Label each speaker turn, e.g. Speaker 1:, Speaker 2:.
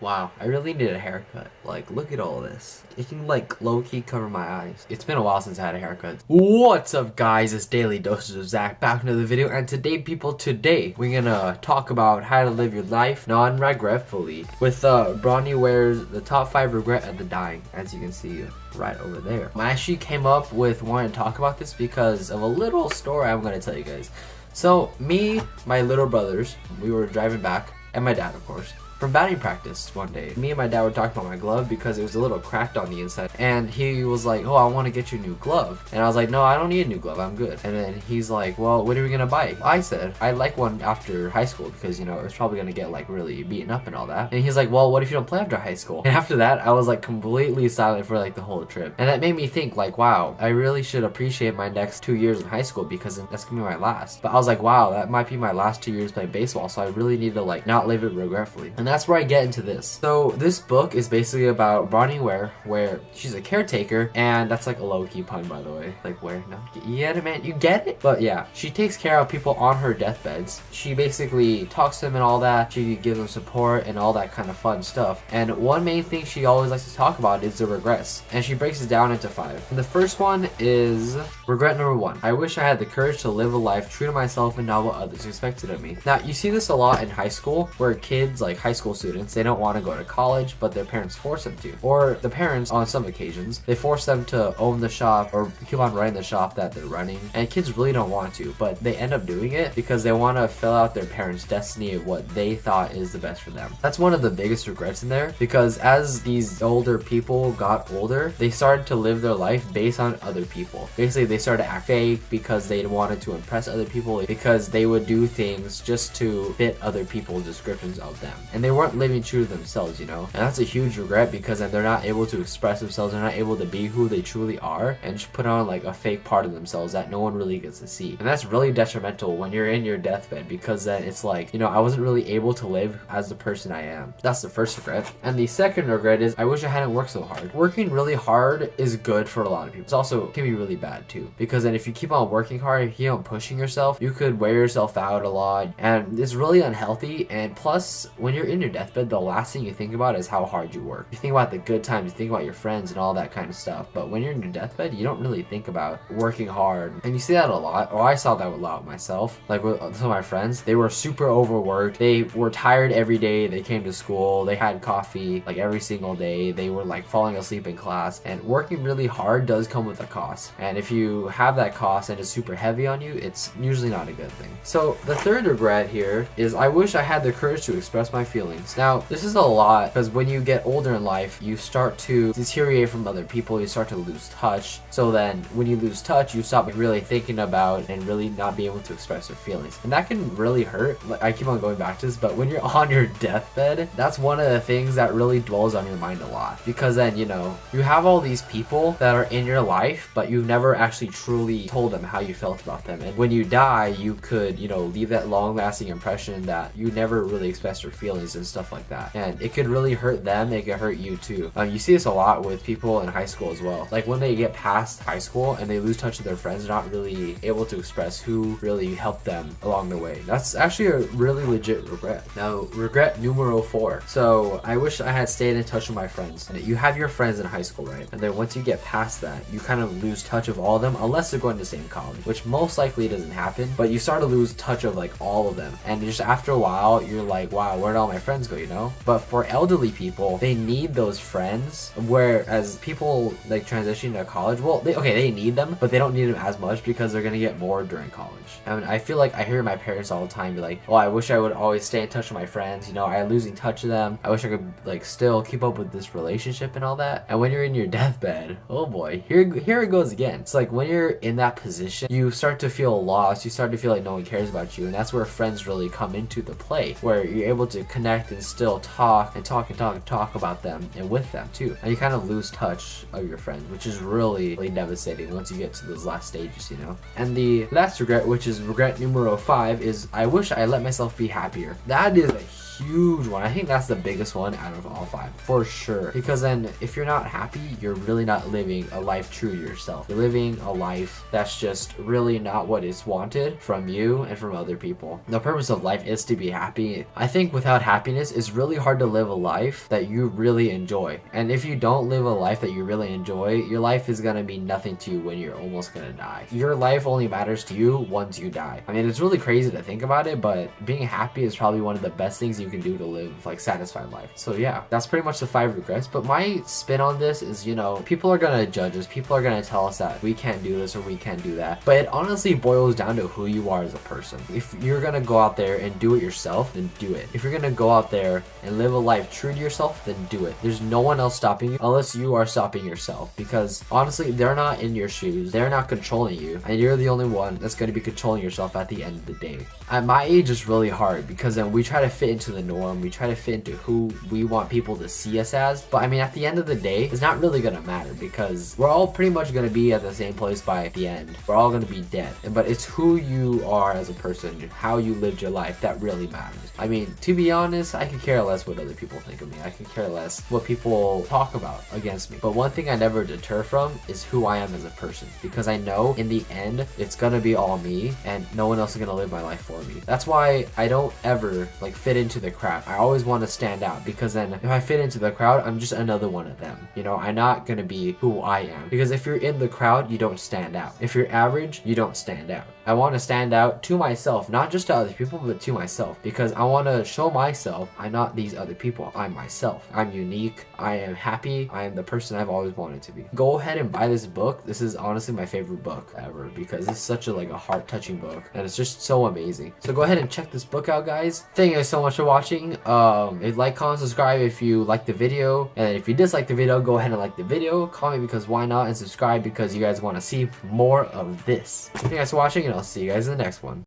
Speaker 1: Wow, I really need a haircut. Like, look at all this. It can, like, low-key cover my eyes. It's been a while since I had a haircut. What's up, guys? It's Daily Doses of Zach, back into the video. And today, people, we're gonna talk about how to live your life non-regretfully with Bronnie Ware's The Top 5 Regret at the Dying, as you can see right over there. I actually came up with wanting to talk about this because of a little story I'm gonna tell you guys. So, me, my little brothers, we were driving back, and my dad, of course, from batting practice one day. Me and my dad were talking about my glove because it was a little cracked on the inside, and he was like, oh, I want to get you a new glove. And I was like, no, I don't need a new glove, I'm good. And then he's like, well, what are we gonna buy? I said I'd like one after high school because, you know, it's probably gonna get like really beaten up and all that. And he's like, well, what if you don't play after high school? And after that, I was like completely silent for like the whole trip, and that made me think like, wow, I really should appreciate my next 2 years in high school because that's gonna be my last. But I was like, wow, that might be my last 2 years playing baseball, so I really need to like not live it regretfully. And that's where I get into this. So this book is basically about Bronnie Ware, where she's a caretaker, and that's like a low-key pun, by the way. Like, where? No, you get it, man? You get it? But yeah, she takes care of people on her deathbeds. She basically talks to them and all that. She gives them support and all that kind of fun stuff. And one main thing she always likes to talk about is the regrets, and she breaks it down into 5. And the first one is regret number 1. I wish I had the courage to live a life true to myself and not what others expected of me. Now, you see this a lot in high school, where kids, like high school students, they don't want to go to college, but their parents force them to. Or the parents, on some occasions, they force them to own the shop or keep on running the shop that they're running. And kids really don't want to, but they end up doing it because they want to fill out their parents' destiny of what they thought is the best for them. That's one of the biggest regrets in there, because as these older people got older, they started to live their life based on other people. Basically, they started to act fake because they wanted to impress other people, because they would do things just to fit other people's descriptions of them. And they weren't living true to themselves, you know? And that's a huge regret, because then they're not able to express themselves, they're not able to be who they truly are, and just put on like a fake part of themselves that no one really gets to see. And that's really detrimental when you're in your deathbed, because then it's like, you know, I wasn't really able to live as the person I am. That's the first regret. And the second regret is I wish I hadn't worked so hard. Working really hard is good for a lot of people. It's also can be really bad too, because then if you keep on working hard, if you keep on pushing yourself, you could wear yourself out a lot, and it's really unhealthy. And plus, when you're in your deathbed, the last thing you think about is how hard you work. You think about the good times, you think about your friends and all that kind of stuff, but when you're in your deathbed, you don't really think about working hard. And you see that a lot, or I saw that a lot myself. Like with some of my friends, they were super overworked, they were tired every day they came to school, they had coffee like every single day, they were like falling asleep in class. And working really hard does come with a cost, and if you have that cost and it's super heavy on you, it's usually not a good thing. So the third regret here is I wish I had the courage to express my feelings. Now, this is a lot, because when you get older in life, you start to deteriorate from other people, you start to lose touch. So then when you lose touch, you stop really thinking about and really not being able to express your feelings, and that can really hurt. Like, I keep on going back to this, but when you're on your deathbed, that's one of the things that really dwells on your mind a lot, because then, you know, you have all these people that are in your life, but you've never actually truly told them how you felt about them. And when you die, you could, you know, leave that long-lasting impression that you never really expressed your feelings and stuff like that, and it could really hurt them, it could hurt you too. You see this a lot with people in high school as well. Like when they get past high school and they lose touch with their friends, they're not really able to express who really helped them along the way. That's actually a really legit regret. Now, regret numero 4. So I wish I had stayed in touch with my friends. And you have your friends in high school, right? And then once you get past that, you kind of lose touch of all of them, unless they're going to the same college, which most likely doesn't happen, but you start to lose touch of like all of them. And just after a while, you're like, wow, where'd all my friends go, you know? But for elderly people, they need those friends, whereas people like transitioning to college, well, they need them, but they don't need them as much because they're gonna get bored during college. I mean, I feel like I hear my parents all the time be like, oh, I wish I would always stay in touch with my friends, you know, I'm losing touch of them, I wish I could like still keep up with this relationship and all that. And when you're in your deathbed, oh boy, here it goes again. It's like when you're in that position, you start to feel lost, you start to feel like no one cares about you, and that's where friends really come into the play, where you're able to connect and still talk about them and with them too. And you kind of lose touch of your friends, which is really devastating once you get to those last stages, you know. And the last regret, which is regret numero 5, is I wish I let myself be happier. That is a huge one. I think that's the biggest one out of all 5 for sure, because then if you're not happy, you're really not living a life true to yourself. You're living a life that's just really not what is wanted from you and from other people. The purpose of life is to be happy. I think without happiness, it's really hard to live a life that you really enjoy. And if you don't live a life that you really enjoy, your life is gonna mean nothing to you when you're almost gonna die. Your life only matters to you once you die. I mean, it's really crazy to think about it, but being happy is probably one of the best things you can do to live like satisfied life. So yeah, that's pretty much the 5 regrets. But my spin on this is, you know, people are gonna judge us. People are gonna tell us that we can't do this or we can't do that. But it honestly boils down to who you are as a person. If you're gonna go out there and do it yourself, then do it. If you're gonna go out there and live a life true to yourself, then do it. There's no one else stopping you unless you are stopping yourself, because honestly, they're not in your shoes. They're not controlling you, and you're the only one that's going to be controlling yourself at the end of the day. At my age, it's really hard because then we try to fit into the norm. We try to fit into who we want people to see us as. But I mean, at the end of the day, it's not really going to matter because we're all pretty much going to be at the same place by the end. We're all going to be dead. But it's who you are as a person, how you lived your life, that really matters. I mean, to be honest, I could care less what other people think of me. I could care less what people talk about against me. But one thing I never deter from is who I am as a person, because I know in the end, it's going to be all me and no one else is going to live my life for me. That's why I don't ever like fit into the crowd. I always want to stand out, because then if I fit into the crowd, I'm just another one of them. You know, I'm not going to be who I am, because if you're in the crowd, you don't stand out. If you're average, you don't stand out. I want to stand out to myself, not just to other people, but to myself, because I want to show myself I'm not these other people. I'm myself. I'm unique. I am happy. I am the person I've always wanted to be. Go ahead and buy this book. This is honestly my favorite book ever, because it's such a like a heart-touching book and it's just so amazing. So go ahead and check this book out, guys. Thank you guys so much for watching. If like, comment, subscribe if you like the video, and if you dislike the video, go ahead and like the video, comment because why not, and subscribe because you guys want to see more of this. Thank you guys for watching, and I'll see you guys in the next one.